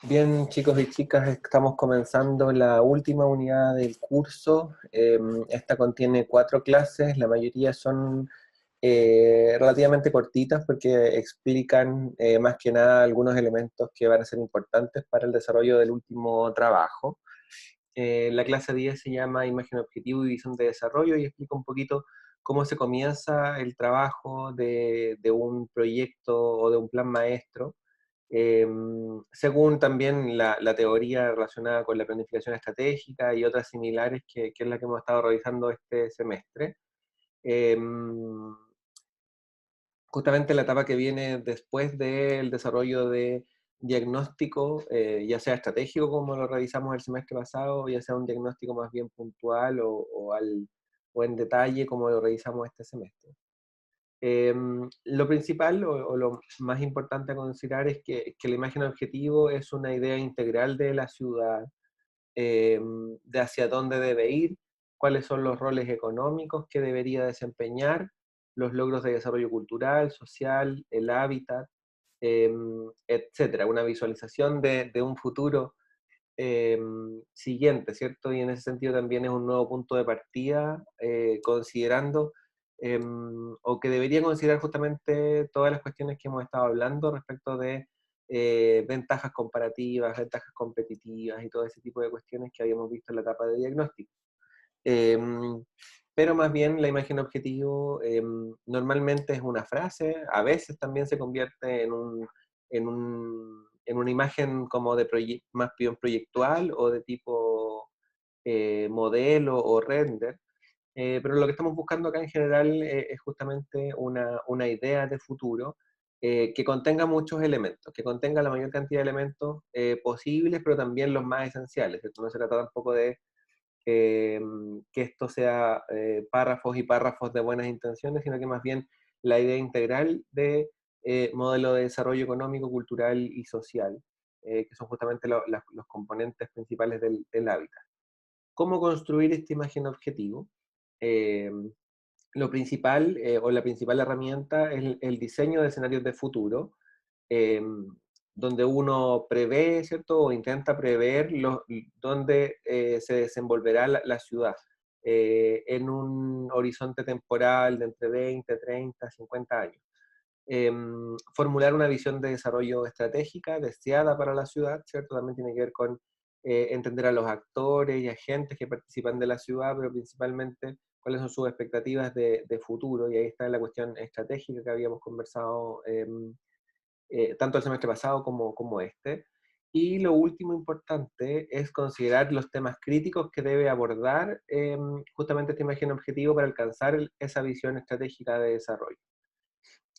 Bien, chicos y chicas, estamos comenzando la última unidad del curso. Esta contiene 4 clases, la mayoría son relativamente cortitas porque explican más que nada algunos elementos que van a ser importantes para el desarrollo del último trabajo. La clase 10 se llama Imagen Objetivo y Visión de Desarrollo y explica un poquito cómo se comienza el trabajo de un proyecto o de un plan maestro, eh, según también la teoría relacionada con la planificación estratégica y otras similares que es la que hemos estado revisando este semestre. Eh, Justamente la etapa que viene después del desarrollo de diagnóstico, ya sea estratégico como lo revisamos el semestre pasado, ya sea un diagnóstico más bien puntual o en detalle como lo revisamos este semestre. Lo principal o lo más importante a considerar es que la imagen objetivo es una idea integral de la ciudad, de hacia dónde debe ir, cuáles son los roles económicos que debería desempeñar, los logros de desarrollo cultural, social, el hábitat, etcétera. Una visualización de un futuro siguiente, ¿cierto? Y en ese sentido también es un nuevo punto de partida, considerando, o que debería considerar justamente todas las cuestiones que hemos estado hablando respecto de ventajas comparativas, ventajas competitivas y todo ese tipo de cuestiones que habíamos visto en la etapa de diagnóstico. Pero más bien la imagen objetivo normalmente es una frase, a veces también se convierte en una imagen como de más bien proyectual o de tipo modelo o render, pero lo que estamos buscando acá en general es justamente una idea de futuro que contenga muchos elementos, que contenga la mayor cantidad de elementos posibles, pero también los más esenciales, ¿cierto? No se trata tampoco de que esto sea párrafos y párrafos de buenas intenciones, sino que más bien la idea integral de modelo de desarrollo económico, cultural y social, que son justamente los componentes principales del hábitat. ¿Cómo construir esta imagen objetivo? Eh, lo principal o la principal herramienta es el diseño de escenarios de futuro, eh, donde uno prevé, ¿cierto? O intenta prever dónde se desenvolverá la ciudad en un horizonte temporal de entre 20, 30, 50 años. Formular una visión de desarrollo estratégica deseada para la ciudad, ¿cierto? También tiene que ver con entender a los actores y agentes que participan de la ciudad, pero principalmente cuáles son sus expectativas de futuro, y ahí está la cuestión estratégica que habíamos conversado tanto el semestre pasado como este. Y lo último importante es considerar los temas críticos que debe abordar justamente esta imagen objetivo para alcanzar esa visión estratégica de desarrollo.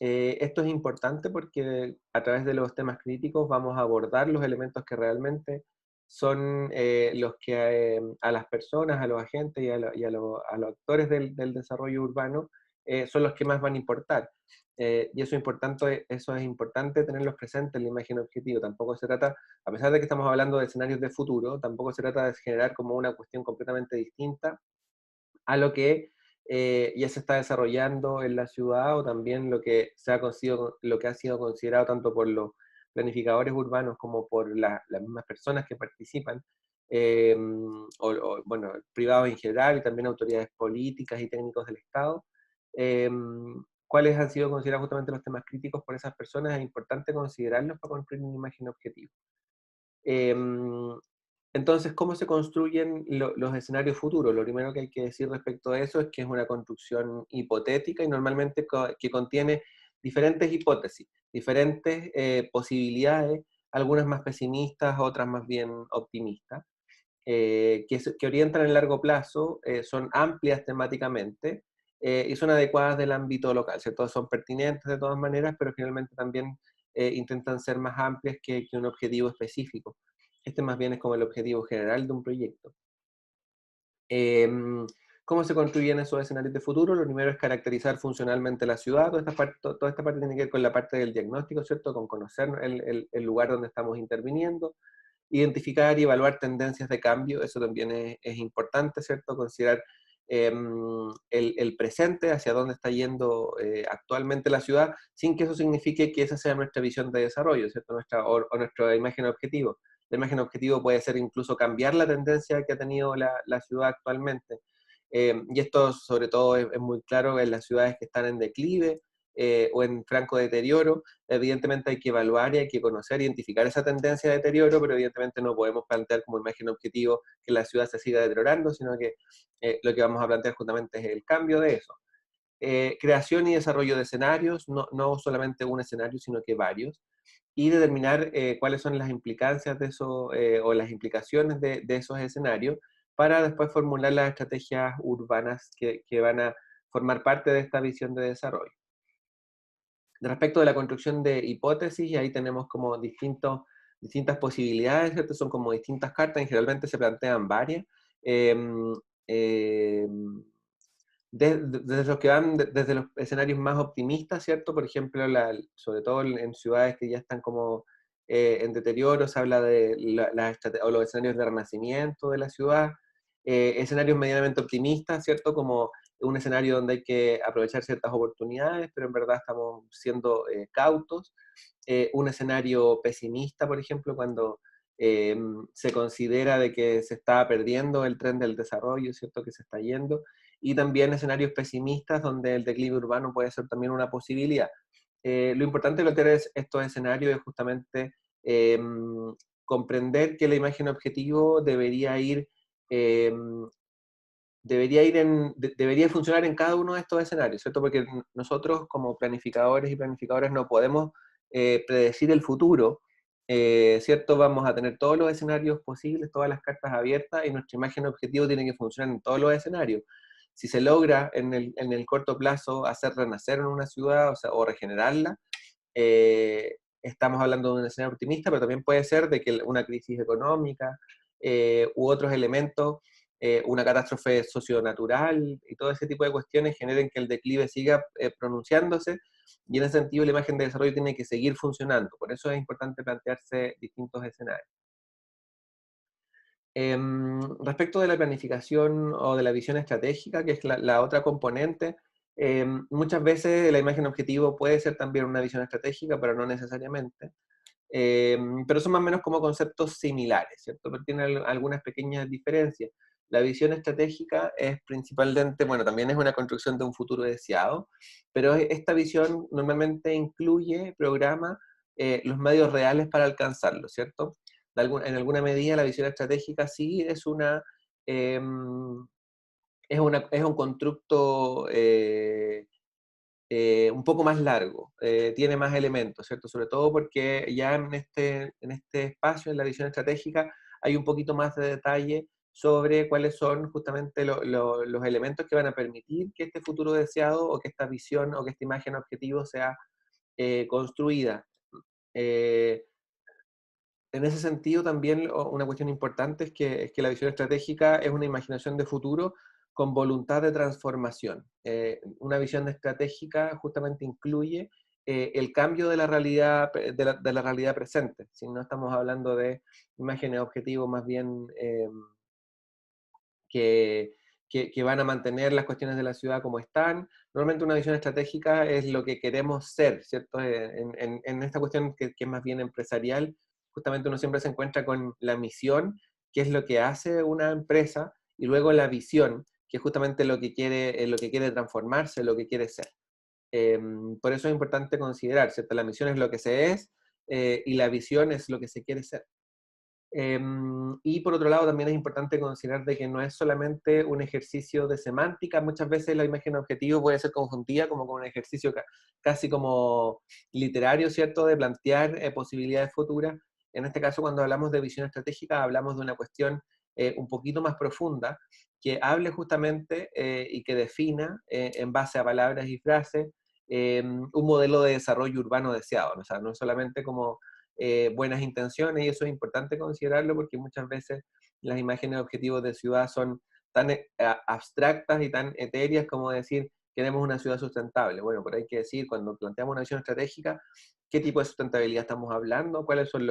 Esto es importante porque a través de los temas críticos vamos a abordar los elementos que realmente son los que a las personas, a los agentes y a los actores del desarrollo urbano son los que más van a importar. Y eso es importante tenerlos presentes en la imagen objetivo. Tampoco se trata, a pesar de que estamos hablando de escenarios de futuro, tampoco se trata de generar como una cuestión completamente distinta a lo que ya se está desarrollando en la ciudad o también lo que ha sido considerado tanto por los planificadores urbanos como por las mismas personas que participan, bueno, privados en general y también autoridades políticas y técnicos del Estado. eh, ¿Cuáles han sido considerados justamente los temas críticos por esas personas? Es importante considerarlos para construir una imagen objetiva. Entonces, ¿cómo se construyen los escenarios futuros? Lo primero que hay que decir respecto a eso es que es una construcción hipotética y normalmente que contiene diferentes hipótesis, diferentes posibilidades, algunas más pesimistas, otras más bien optimistas, que orientan en largo plazo, son amplias temáticamente y son adecuadas del ámbito local, ¿cierto? Son pertinentes de todas maneras, pero finalmente también intentan ser más amplias que un objetivo específico. Este más bien es como el objetivo general de un proyecto. ¿Cómo se construyen esos escenarios de futuro? Lo primero es caracterizar funcionalmente la ciudad. Toda esta parte tiene que ver con la parte del diagnóstico, ¿cierto? Con conocer el lugar donde estamos interviniendo, identificar y evaluar tendencias de cambio. Eso también es importante, ¿cierto? Considerar el presente, hacia dónde está yendo actualmente la ciudad, sin que eso signifique que esa sea nuestra visión de desarrollo, ¿cierto? O nuestra imagen objetivo. La imagen objetivo puede ser incluso cambiar la tendencia que ha tenido la ciudad actualmente. Y esto sobre todo es muy claro en las ciudades que están en declive o en franco deterioro. Evidentemente hay que evaluar y hay que conocer, identificar esa tendencia de deterioro, pero evidentemente no podemos plantear como imagen objetivo que la ciudad se siga deteriorando, sino que lo que vamos a plantear justamente es el cambio de eso. Creación y desarrollo de escenarios, no solamente un escenario, sino que varios, y determinar cuáles son las implicancias de eso o las implicaciones de esos escenarios para después formular las estrategias urbanas que van a formar parte de esta visión de desarrollo. Respecto de la construcción de hipótesis, ahí tenemos como distintas posibilidades, ¿cierto? Son como distintas cartas, y generalmente se plantean varias. Em, em, desde los que van desde los escenarios más optimistas, ¿cierto? Por ejemplo, sobre todo en ciudades que ya están como en deterioro, se habla de o los escenarios de renacimiento de la ciudad, escenarios medianamente optimistas, ¿cierto? Como un escenario donde hay que aprovechar ciertas oportunidades, pero en verdad estamos siendo cautos. Un escenario pesimista, por ejemplo, cuando se considera de que se está perdiendo el tren del desarrollo, ¿cierto? Que se está yendo, y también escenarios pesimistas donde el declive urbano puede ser también una posibilidad. Lo importante de plantear estos escenarios es justamente eh, comprender que la imagen objetivo eh, debería funcionar en cada uno de estos escenarios, ¿cierto? Porque nosotros como planificadores y planificadoras no podemos predecir el futuro, ¿cierto? Vamos a tener todos los escenarios posibles, todas las cartas abiertas, y nuestra imagen objetivo tiene que funcionar en todos los escenarios. Si se logra en el corto plazo hacer renacer en una ciudad, o sea, o regenerarla, estamos hablando de un escenario optimista, pero también puede ser de que una crisis económica u otros elementos, una catástrofe socionatural y todo ese tipo de cuestiones generen que el declive siga pronunciándose, y en ese sentido la imagen de desarrollo tiene que seguir funcionando. Por eso es importante plantearse distintos escenarios. Respecto de la planificación o de la visión estratégica, que es la otra componente, muchas veces la imagen objetivo puede ser también una visión estratégica, pero no necesariamente. Pero son más o menos como conceptos similares, ¿cierto? Pero tienen algunas pequeñas diferencias. La visión estratégica es principalmente, bueno, también es una construcción de un futuro deseado, pero esta visión normalmente incluye, programa los medios reales para alcanzarlo, ¿cierto? En alguna medida la visión estratégica sí em, es un constructo un poco más largo, tiene más elementos, ¿cierto? Sobre todo porque ya en este espacio, en la visión estratégica, hay un poquito más de detalle sobre cuáles son justamente los elementos que van a permitir que este futuro deseado o que esta visión o que esta imagen objetivo sea construida. Eh, en ese sentido, también una cuestión importante es que la visión estratégica es una imaginación de futuro con voluntad de transformación. Una visión estratégica justamente incluye el cambio de la realidad, de la realidad presente. Si no estamos hablando de imágenes objetivos más bien que, que van a mantener las cuestiones de la ciudad como están. Normalmente una visión estratégica es lo que queremos ser, ¿cierto? En esta cuestión que es más bien empresarial, justamente uno siempre se encuentra con la misión, que es lo que hace una empresa, y luego la visión, que es justamente lo que quiere transformarse, lo que quiere ser. Por eso es importante considerar, ¿cierto? La misión es lo que se es y la visión es lo que se quiere ser. Y por otro lado, también es importante considerar de que no es solamente un ejercicio de semántica. Muchas veces la imagen objetivo puede ser confundida como con un ejercicio casi como literario, ¿cierto? De plantear posibilidades futuras. En este caso, cuando hablamos de visión estratégica, hablamos de una cuestión un poquito más profunda, que hable justamente y que defina, en base a palabras y frases, un modelo de desarrollo urbano deseado. O sea, no es solamente como buenas intenciones, y eso es importante considerarlo porque muchas veces las imágenes objetivos de ciudad son tan abstractas y tan etéreas como decir queremos una ciudad sustentable. Bueno, pero hay que decir, cuando planteamos una visión estratégica, qué tipo de sustentabilidad estamos hablando, cuáles son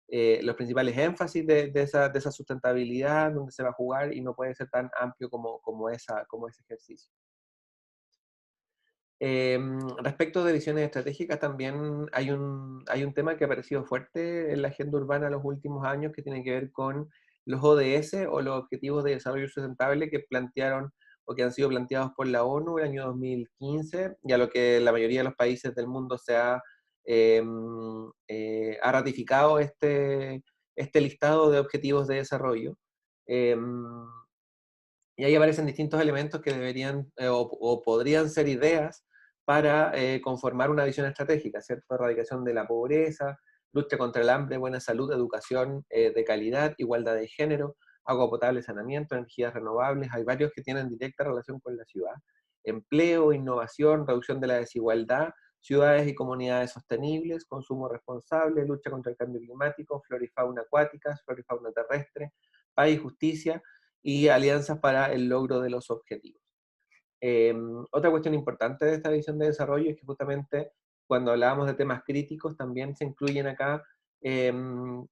los principales énfasis de esa sustentabilidad, donde se va a jugar, y no puede ser tan amplio como ese ejercicio. Respecto de visiones estratégicas, también hay un tema que ha aparecido fuerte en la agenda urbana en los últimos años, que tiene que ver con los ODS, o los Objetivos de Desarrollo Sustentable, que plantearon o que han sido planteados por la ONU en el año 2015, y a lo que la mayoría de los países del mundo ha ratificado este listado de objetivos de desarrollo. Em, y ahí aparecen distintos elementos que deberían o podrían ser ideas para conformar una visión estratégica, ¿cierto? Erradicación de la pobreza, lucha contra el hambre, buena salud, educación de calidad, igualdad de género, agua potable, saneamiento, energías renovables. Hay varios que tienen directa relación con la ciudad. Empleo, innovación, reducción de la desigualdad, ciudades y comunidades sostenibles, consumo responsable, lucha contra el cambio climático, flora y fauna acuáticas, flora y fauna terrestre, paz y justicia, y alianzas para el logro de los objetivos. Otra cuestión importante de esta visión de desarrollo es que justamente cuando hablábamos de temas críticos también se incluyen acá en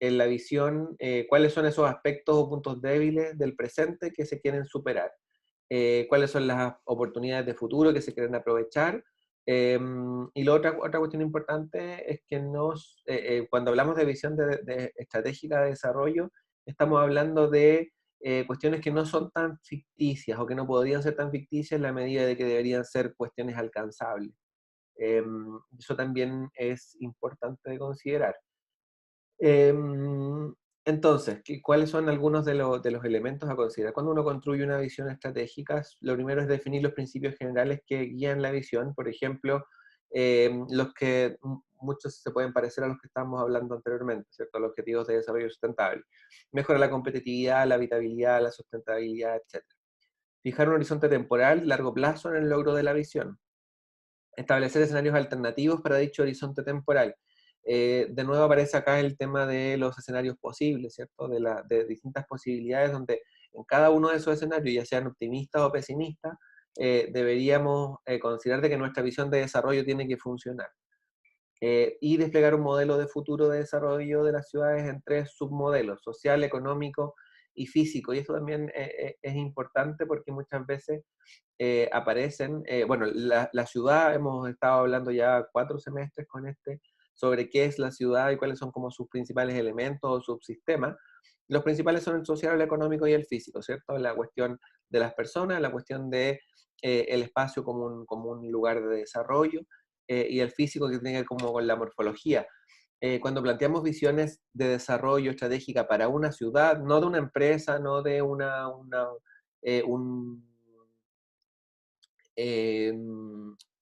la visión cuáles son esos aspectos o puntos débiles del presente que se quieren superar, cuáles son las oportunidades de futuro que se quieren aprovechar. Y la otra cuestión importante es que cuando hablamos de visión de estratégica de desarrollo, estamos hablando de cuestiones que no son tan ficticias o que no podrían ser tan ficticias en la medida de que deberían ser cuestiones alcanzables. Eso también es importante de considerar. Em, entonces, ¿cuáles son algunos de los elementos a considerar? Cuando uno construye una visión estratégica, lo primero es definir los principios generales que guían la visión. Por ejemplo, los que muchos se pueden parecer a los que estábamos hablando anteriormente, ¿cierto? Los objetivos de desarrollo sustentable. Mejora la competitividad, la habitabilidad, la sustentabilidad, etcétera. Fijar un horizonte temporal, largo plazo en el logro de la visión. Establecer escenarios alternativos para dicho horizonte temporal. De nuevo aparece acá el tema de los escenarios posibles, ¿cierto? De distintas posibilidades donde en cada uno de esos escenarios, ya sean optimistas o pesimistas, deberíamos considerar de que nuestra visión de desarrollo tiene que funcionar. Y desplegar un modelo de futuro de desarrollo de las ciudades en tres submodelos: social, económico y físico. Y esto también es importante porque muchas veces aparecen, bueno, la ciudad, hemos estado hablando ya 4 semestres con sobre qué es la ciudad y cuáles son como sus principales elementos o subsistemas. Los principales son el social, el económico y el físico, ¿cierto? La cuestión de las personas, la cuestión de el espacio como un lugar de desarrollo, y el físico, que tiene que ver como con la morfología. Cuando planteamos visiones de desarrollo estratégica para una ciudad, no de una empresa, no de un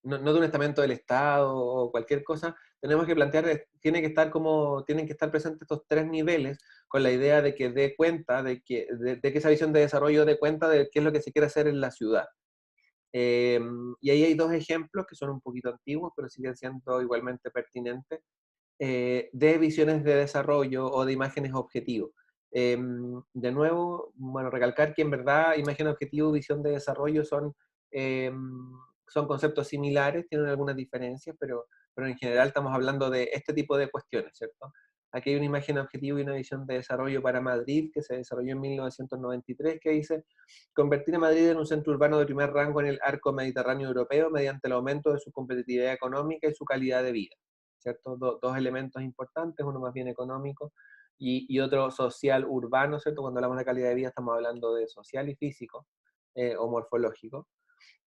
no de un estamento del Estado o cualquier cosa, tenemos que plantear, tienen que estar presentes estos tres niveles, con la idea de que dé cuenta, de que esa visión de desarrollo dé cuenta de qué es lo que se quiere hacer en la ciudad. Y ahí hay dos ejemplos que son un poquito antiguos, pero siguen siendo igualmente pertinentes, de visiones de desarrollo o de imágenes objetivo. De nuevo, bueno, recalcar que en verdad imagen objetivo y visión de desarrollo em, son conceptos similares, tienen algunas diferencias, pero en general estamos hablando de este tipo de cuestiones, ¿cierto? Aquí hay una imagen objetivo y una visión de desarrollo para Madrid, que se desarrolló en 1993, que dice: convertir a Madrid en un centro urbano de primer rango en el arco mediterráneo europeo mediante el aumento de su competitividad económica y su calidad de vida. ¿Cierto? Dos elementos importantes, uno más bien económico y otro social urbano, ¿cierto? Cuando hablamos de calidad de vida estamos hablando de social y físico, o morfológico.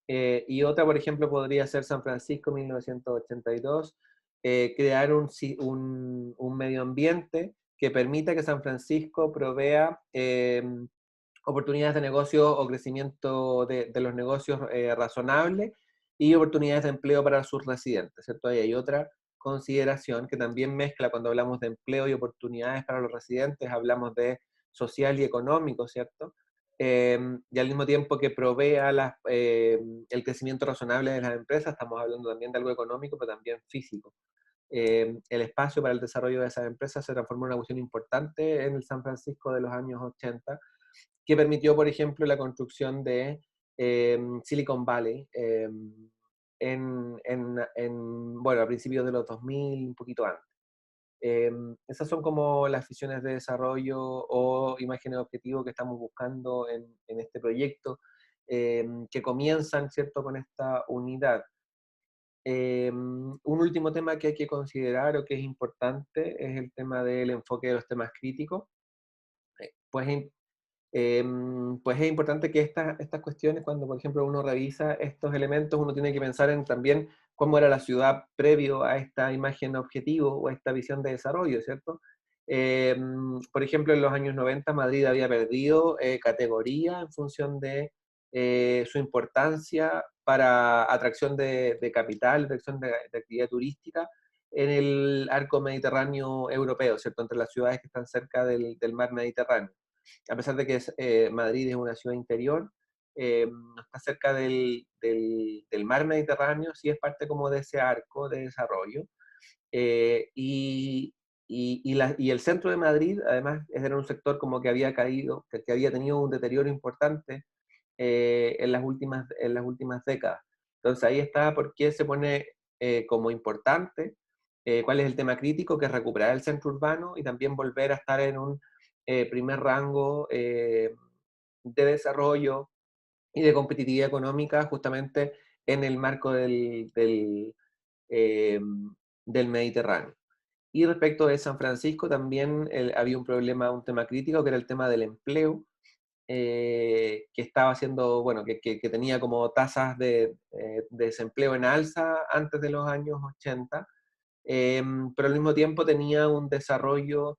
Y otra, por ejemplo, podría ser San Francisco, 1982, crear un medio ambiente que permita que San Francisco provea oportunidades de negocio o crecimiento de los negocios razonable, y oportunidades de empleo para sus residentes, ¿cierto? Ahí hay otra consideración que también mezcla. Cuando hablamos de empleo y oportunidades para los residentes, hablamos de social y económico, ¿cierto? Y al mismo tiempo que provea el crecimiento razonable de las empresas, estamos hablando también de algo económico, pero también físico. El espacio para el desarrollo de esas empresas se transformó en una cuestión importante en el San Francisco de los años 80, que permitió, por ejemplo, la construcción de Silicon Valley bueno, a principios de los 2000, un poquito antes. Esas son como las visiones de desarrollo o imágenes de objetivo que estamos buscando en este proyecto, que comienzan, ¿cierto?, con esta unidad. Un último tema que hay que considerar o que es importante es el tema del enfoque de los temas críticos. Pues pues es importante que estas cuestiones, cuando por ejemplo uno revisa estos elementos, uno tiene que pensar en también cómo era la ciudad previo a esta imagen objetivo o a esta visión de desarrollo, ¿cierto? Por ejemplo, en los años 90 Madrid había perdido categoría en función de su importancia para atracción de capital, atracción de actividad turística en el arco mediterráneo europeo, ¿cierto? Entre las ciudades que están cerca del mar Mediterráneo. A pesar de que Madrid es una ciudad interior, no está cerca del mar Mediterráneo, sí es parte como de ese arco de desarrollo. Y el centro de Madrid, además, era un sector como que había caído, que había tenido un deterioro importante en las últimas décadas. Entonces ahí está por qué se pone como importante, cuál es el tema crítico, que es recuperar el centro urbano y también volver a estar en un primer rango de desarrollo y de competitividad económica justamente en el marco eh, del Mediterráneo. Y respecto de San Francisco, también había un problema, un tema crítico, que era el tema del empleo, que estaba haciendo, bueno, que tenía como tasas de desempleo en alza antes de los años 80, pero al mismo tiempo tenía un desarrollo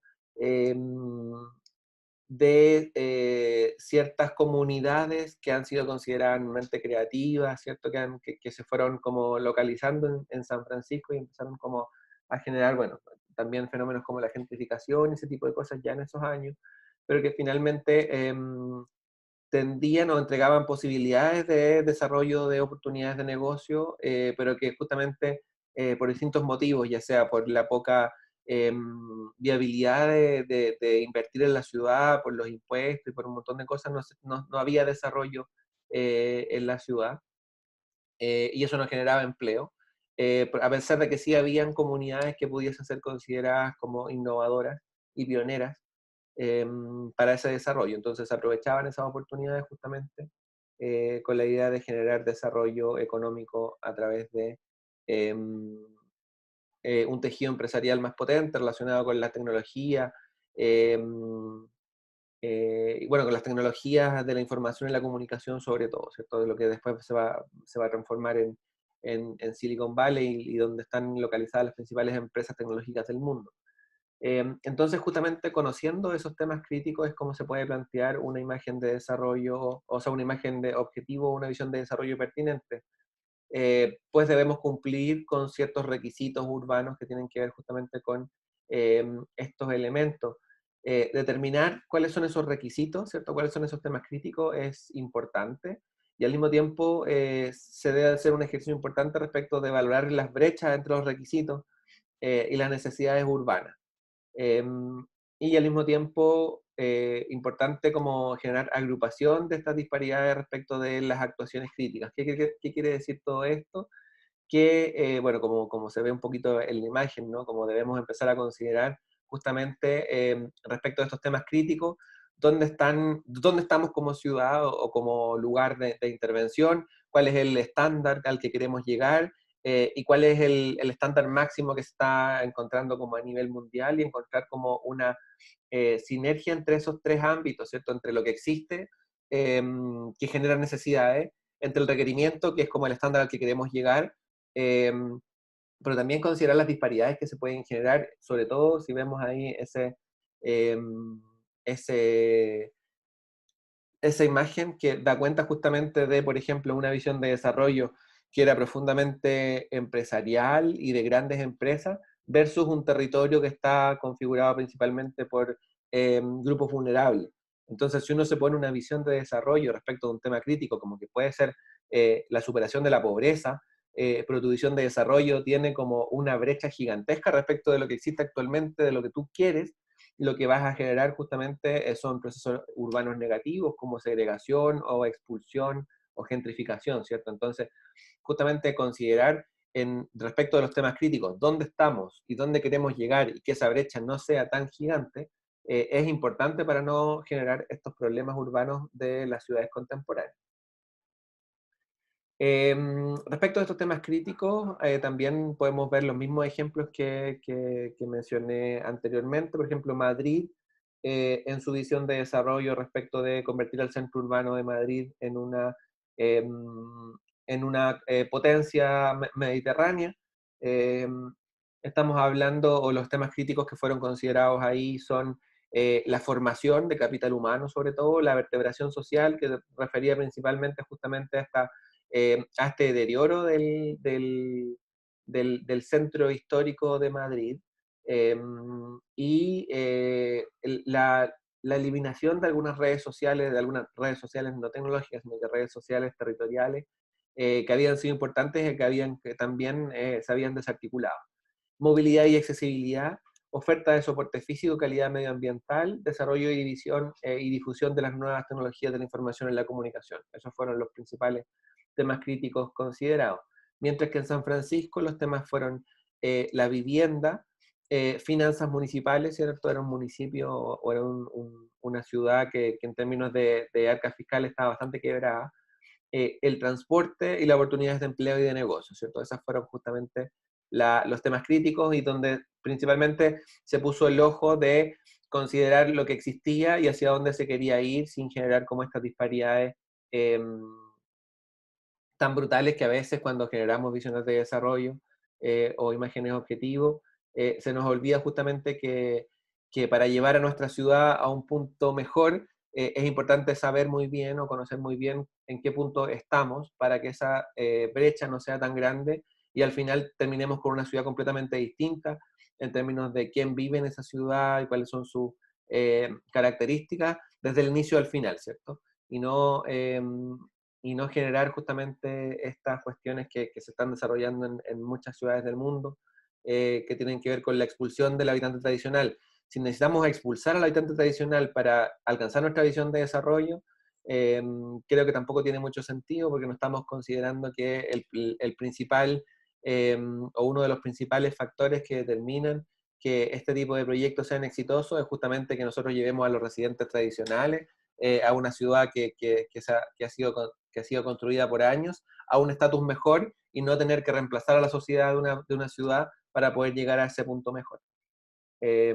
de ciertas comunidades que han sido consideradas mente creativas, ¿cierto? Que se fueron como localizando en San Francisco y empezaron como a generar, bueno, también fenómenos como la gentrificación, ese tipo de cosas ya en esos años, pero que finalmente tendían o entregaban posibilidades de desarrollo de oportunidades de negocio, pero que justamente por distintos motivos, ya sea por la poca viabilidad de invertir en la ciudad, por los impuestos y por un montón de cosas, no había desarrollo en la ciudad, y eso no generaba empleo. A pesar de que sí habían comunidades que pudiesen ser consideradas como innovadoras y pioneras, para ese desarrollo. Entonces aprovechaban esas oportunidades justamente con la idea de generar desarrollo económico a través de un tejido empresarial más potente relacionado con la tecnología, y bueno, con las tecnologías de la información y la comunicación sobre todo, ¿cierto? De lo que después se va a transformar en Silicon Valley y donde están localizadas las principales empresas tecnológicas del mundo. Entonces, justamente conociendo esos temas críticos es cómo se puede plantear una imagen de desarrollo, o sea, una imagen de objetivo, una visión de desarrollo pertinente. Pues debemos cumplir con ciertos requisitos urbanos que tienen que ver justamente con estos elementos. Determinar cuáles son esos requisitos, ¿cierto? Cuáles son esos temas críticos es importante y al mismo tiempo se debe hacer un ejercicio importante respecto de valorar las brechas entre los requisitos y las necesidades urbanas. Y al mismo tiempo, importante como generar agrupación de estas disparidades respecto de las actuaciones críticas. ¿Qué quiere decir todo esto? Que, bueno, como se ve un poquito en la imagen, ¿no? Como debemos empezar a considerar justamente respecto a estos temas críticos, dónde estamos como ciudad o como lugar de intervención, cuál es el estándar al que queremos llegar, y cuál es el estándar máximo que se está encontrando como a nivel mundial y encontrar como una sinergia entre esos tres ámbitos, ¿cierto? Entre lo que existe, que genera necesidades, entre el requerimiento, que es como el estándar al que queremos llegar, eh, pero también considerar las disparidades que se pueden generar, sobre todo si vemos ahí eh, ese, esa imagen que da cuenta justamente de, por ejemplo, una visión de desarrollo que era profundamente empresarial y de grandes empresas, versus un territorio que está configurado principalmente por grupos vulnerables. Entonces, si uno se pone una visión de desarrollo respecto a un tema crítico, como que puede ser la superación de la pobreza, pero tu visión de desarrollo tiene como una brecha gigantesca respecto de lo que existe actualmente, de lo que tú quieres, lo que vas a generar justamente son procesos urbanos negativos como segregación o expulsión o gentrificación, ¿cierto? Entonces, justamente considerar respecto de los temas críticos, dónde estamos y dónde queremos llegar y que esa brecha no sea tan gigante, es importante para no generar estos problemas urbanos de las ciudades contemporáneas. Respecto a estos temas críticos, también podemos ver los mismos ejemplos que mencioné anteriormente. Por ejemplo, Madrid, en su visión de desarrollo respecto de convertir al centro urbano de Madrid en una potencia mediterránea. Estamos hablando, o los temas críticos que fueron considerados ahí son la formación de capital humano, sobre todo, la vertebración social, que refería principalmente justamente a este deterioro del centro histórico de Madrid, y la eliminación de algunas redes sociales, no tecnológicas, sino de redes sociales territoriales, que habían sido importantes y que también se habían desarticulado. Movilidad y accesibilidad, oferta de soporte físico, calidad medioambiental, desarrollo y difusión de las nuevas tecnologías de la información en la comunicación. Esos fueron los principales temas críticos considerados. Mientras que en San Francisco los temas fueron la vivienda, finanzas municipales, ¿cierto? Era un municipio o era una ciudad que en términos de arcas fiscales estaba bastante quebrada, el transporte y las oportunidades de empleo y de negocio, ¿cierto? Esas fueron justamente los temas críticos y donde principalmente se puso el ojo de considerar lo que existía y hacia dónde se quería ir sin generar como estas disparidades eh, tan brutales que a veces cuando generamos visiones de desarrollo o imágenes objetivos, se nos olvida justamente que para llevar a nuestra ciudad a un punto mejor, es importante saber muy bien o conocer muy bien en qué punto estamos para que esa brecha no sea tan grande y al final terminemos con una ciudad completamente distinta en términos de quién vive en esa ciudad y cuáles son sus características desde el inicio al final, ¿cierto? Y no, y no generar justamente estas cuestiones que se están desarrollando en muchas ciudades del mundo, que tienen que ver con la expulsión del habitante tradicional. Si necesitamos expulsar al habitante tradicional para alcanzar nuestra visión de desarrollo, eh, creo que tampoco tiene mucho sentido porque no estamos considerando que el principal o uno de los principales factores que determinan que este tipo de proyectos sean exitosos es justamente que nosotros llevemos a los residentes tradicionales a una ciudad que ha sido construida por años, a un estatus mejor y no tener que reemplazar a la sociedad de una ciudad para poder llegar a ese punto mejor. Eh,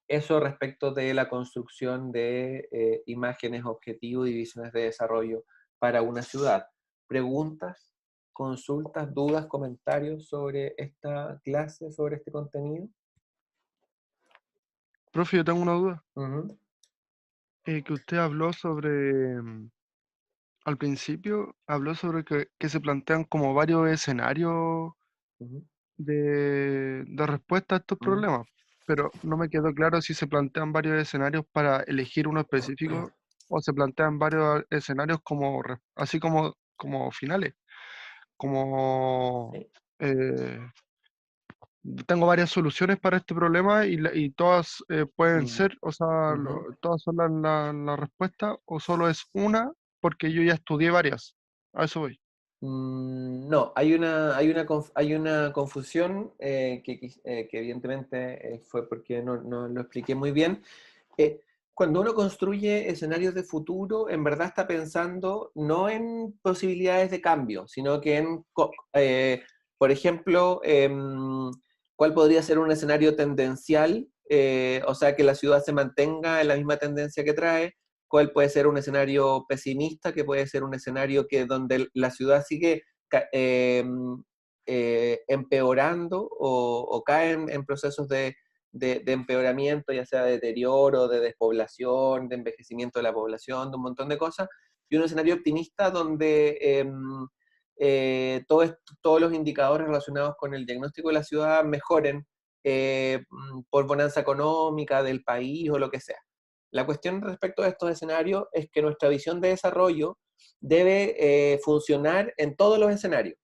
Eso respecto de la construcción de imágenes, objetivos y visiones de desarrollo para una ciudad. ¿Preguntas, consultas, dudas, comentarios sobre esta clase, sobre este contenido? Profe, yo tengo una duda. Ujú, Que usted habló sobre, al principio, habló sobre que se plantean como varios escenarios ujú, de respuesta a estos ujú. problemas, pero no me quedó claro si se plantean varios escenarios para elegir uno específico o se plantean varios escenarios como, así como finales, como Sí. eh, tengo varias soluciones para este problema y todas pueden Mm, ser, o sea, ujú. todas son la respuesta, o solo es una, porque yo ya estudié varias. A eso voy. No, hay una confusión que evidentemente fue porque no lo expliqué muy bien. Cuando uno construye escenarios de futuro, en verdad está pensando no en posibilidades de cambio, sino que por ejemplo, cuál podría ser un escenario tendencial, o sea, que la ciudad se mantenga en la misma tendencia que trae, cuál puede ser un escenario pesimista, que puede ser un escenario donde la ciudad sigue empeorando o cae en procesos de empeoramiento, ya sea de deterioro, de despoblación, de envejecimiento de la población, de un montón de cosas, y un escenario optimista donde todos los indicadores relacionados con el diagnóstico de la ciudad mejoren por bonanza económica del país o lo que sea. La cuestión respecto a estos escenarios es que nuestra visión de desarrollo debe funcionar en todos los escenarios.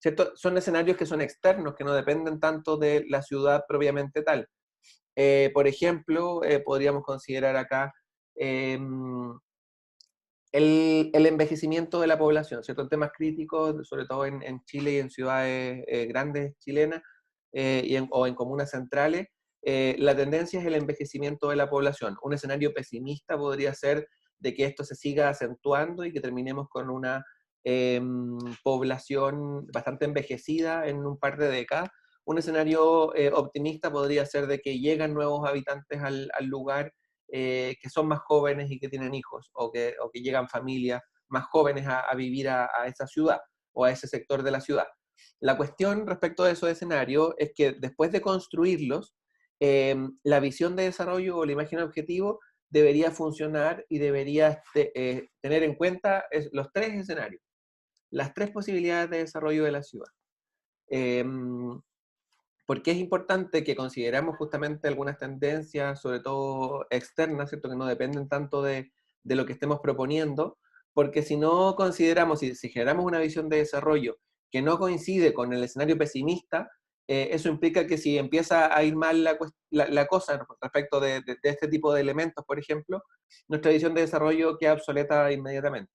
¿Cierto? Son escenarios que son externos, que no dependen tanto de la ciudad propiamente tal. Por ejemplo, podríamos considerar acá eh, el envejecimiento de la población, ¿cierto? En temas críticos, sobre todo en Chile y en ciudades grandes chilenas o en comunas centrales, la tendencia es el envejecimiento de la población. Un escenario pesimista podría ser de que esto se siga acentuando y que terminemos con una población bastante envejecida en un par de décadas. Un escenario optimista podría ser de que llegan nuevos habitantes al lugar que son más jóvenes y que tienen hijos, o que llegan familias más jóvenes a vivir a esa ciudad o a ese sector de la ciudad. La cuestión respecto a esos escenarios es que después de construirlos, la visión de desarrollo o la imagen objetivo debería funcionar y debería tener en cuenta los tres escenarios, las tres posibilidades de desarrollo de la ciudad. Eh, porque es importante que consideramos justamente algunas tendencias, sobre todo externas, ¿cierto? Que no dependen tanto de lo que estemos proponiendo, porque si no consideramos, si generamos una visión de desarrollo que no coincide con el escenario pesimista, eso implica que si empieza a ir mal la cosa respecto de este tipo de elementos, por ejemplo, nuestra visión de desarrollo queda obsoleta inmediatamente.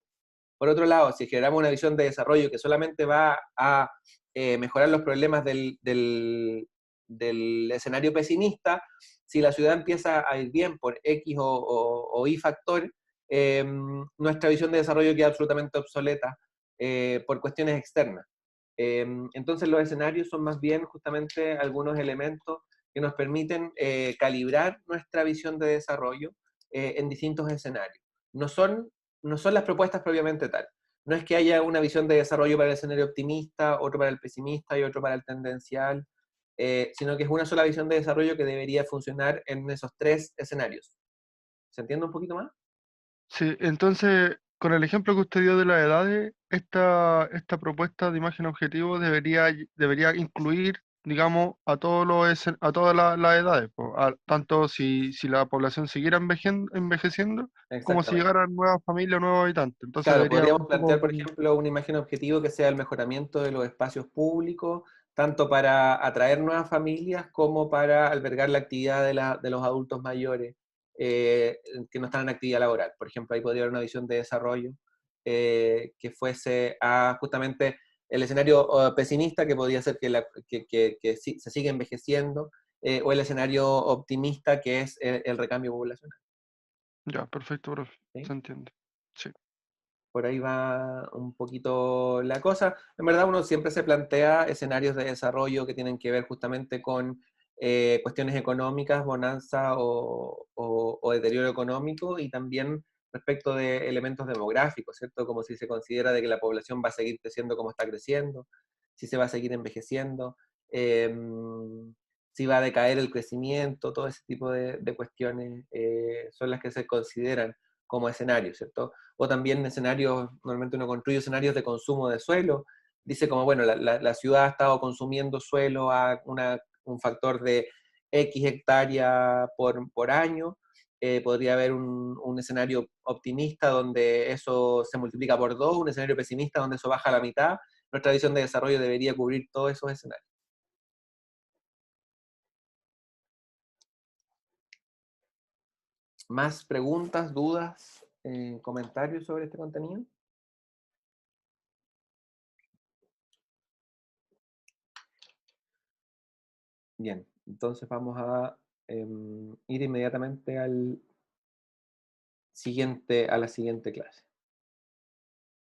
Por otro lado, si generamos una visión de desarrollo que solamente va a mejorar los problemas del escenario pesimista, si la ciudad empieza a ir bien por X o Y factor, nuestra visión de desarrollo queda absolutamente obsoleta por cuestiones externas. Entonces los escenarios son más bien justamente algunos elementos que nos permiten calibrar nuestra visión de desarrollo en distintos escenarios. No son no son las propuestas propiamente tal. No es que haya una visión de desarrollo para el escenario optimista, otro para el pesimista y otro para el tendencial, sino que es una sola visión de desarrollo que debería funcionar en esos tres escenarios. ¿Se entiende un poquito más? Sí, entonces, con el ejemplo que usted dio de las edades, esta propuesta de imagen objetivo debería incluir, digamos, a todas las edades, po, tanto si la población siguiera envejeciendo, como si Exactamente. llegaran nuevas familias, nuevos habitantes. Entonces Claro, debería podríamos un poco plantear, por ejemplo, una imagen objetivo que sea el mejoramiento de los espacios públicos, tanto para atraer nuevas familias como para albergar la actividad de los adultos mayores que no están en actividad laboral. Por ejemplo, ahí podría haber una visión de desarrollo que fuese a justamente el escenario pesimista, que podría ser que se sigue envejeciendo, o el escenario optimista, que es el recambio poblacional. ya, perfecto, profe, ¿Sí? se entiende. Sí, Por ahí va un poquito la cosa. En verdad uno siempre se plantea escenarios de desarrollo que tienen que ver justamente con cuestiones económicas, bonanza o deterioro económico, y también respecto de elementos demográficos, ¿cierto? Como si se considera de que la población va a seguir creciendo como está creciendo, si se va a seguir envejeciendo, eh, si va a decaer el crecimiento, todo ese tipo de cuestiones son las que se consideran como escenarios, ¿cierto? O también escenarios, normalmente uno construye escenarios de consumo de suelo, dice como, bueno, la ciudad ha estado consumiendo suelo a un factor de X hectárea por año, podría haber un escenario optimista donde eso se multiplica por dos, un escenario pesimista donde eso baja a la mitad. Nuestra visión de desarrollo debería cubrir todos esos escenarios. ¿Más preguntas, dudas, comentarios sobre este contenido? Bien, entonces vamos a ir inmediatamente a la siguiente clase.